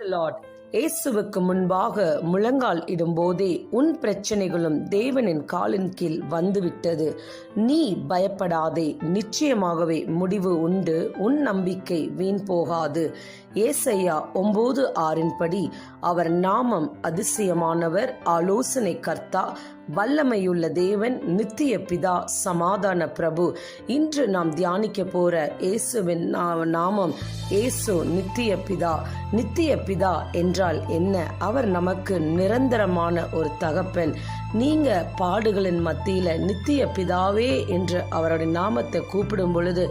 Lord. இயேசுவுக்கு முன்பாக முழங்கால் இடும்போதே உன் பிரச்சனைகளும் தேவனின் காலின் கீழ் வந்துவிட்டது. நீ பயப்படாதே, நிச்சயமாகவே முடிவு உண்டு. உன் நம்பிக்கை வீண் போகாது. ஏசாயா 9:6 படி அவர் நாமம் அதிசயமானவர், ஆலோசனை கர்த்தா, வல்லமையுள்ள தேவன், நித்திய பிதா, சமாதான பிரபு. இன்று நாம் தியானிக்க போற இயேசுவின் நாமம் இயேசு நித்திய பிதா. நித்திய பிதா என்றால் என்ன? அவர் நமக்கு நிரந்தரமான ஒரு தகப்பன். நீங்க பாடுகளின் மத்தியில நித்திய பிதாவே என்று அவருடைய நாமத்தை கூப்பிடும் பொழுது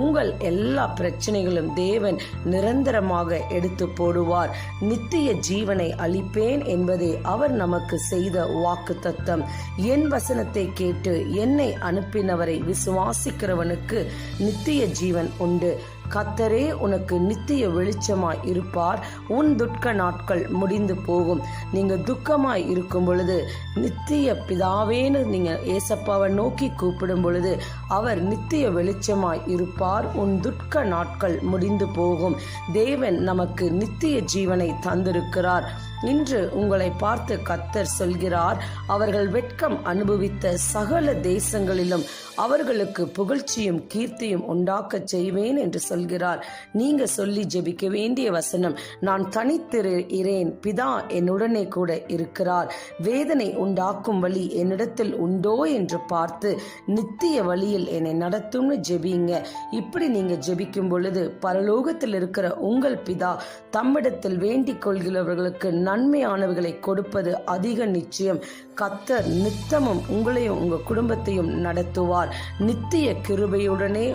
உங்கள் எல்லா பிரச்சனைகளும் தேவன் நிரந்தரமாக எடுத்து போடுவார். நித்திய ஜீவனை அளிப்பேன் என்பதே அவர் நமக்கு செய்த வாக்கு தத்தம். என் வசனத்தை கேட்டு என்னை அனுப்பினவரை விசுவாசிக்கிறவனுக்கு நித்திய ஜீவன் உண்டு. கர்த்தரே உனக்கு நித்திய வெளிச்சமாய் இருப்பார். உன் துக்க நாட்கள் முடிந்து போகும். நீங்க துக்கமாய் இருக்கும் பொழுது நித்திய பிதாவேன்னு நீங்க ஏசப்பாவை நோக்கி கூப்பிடும் பொழுது அவர் நித்திய வெளிச்சமாய் இருப்பார். உன் துக்க நாட்கள் முடிந்து போகும். தேவன் நமக்கு நித்திய ஜீவனை தந்திருக்கிறார். இன்று உங்களை பார்த்து கர்த்தர் சொல்கிறார், அவர்கள் வெட்கம் அனுபவித்த சகல தேசங்களிலும் அவர்களுக்கு புகழ்ச்சியும் கீர்த்தியும் உண்டாக்க செய்வேன் என்று சொல்கிறார். நீங்க சொல்லி ஜெபிக்க வேண்டிய வசனம், நான் தனித்திருக்கிறேன், பிதா என்னுடனே கூட இருக்கிறார். வேதனை உண்டாக்கும் வழி என்னிடத்தில் உண்டோ என்று பார்த்து நித்திய வழியில் என்னை நடத்தும்னு ஜெபிங்க. இப்படி நீங்க ஜெபிக்கும் பொழுது பரலோகத்தில் இருக்கிற உங்கள் பிதா தம்மிடத்தில் வேண்டிக் கொள்கிறவர்களுக்கு நன்மையானவர்களை கொடுப்பது அதிக நிச்சயம். கர்த்தர் நித்தமும் உங்களையும் உங்கள் குடும்பத்தையும் நடத்துவார். நித்திய கிருபையுடனே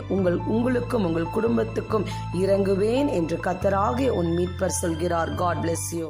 உங்களுக்கும் உங்கள் குடும்பத்துக்கும் இறங்குவேன் என்று கர்த்தராகிய உன் மீட்பர் சொல்கிறார். God bless you.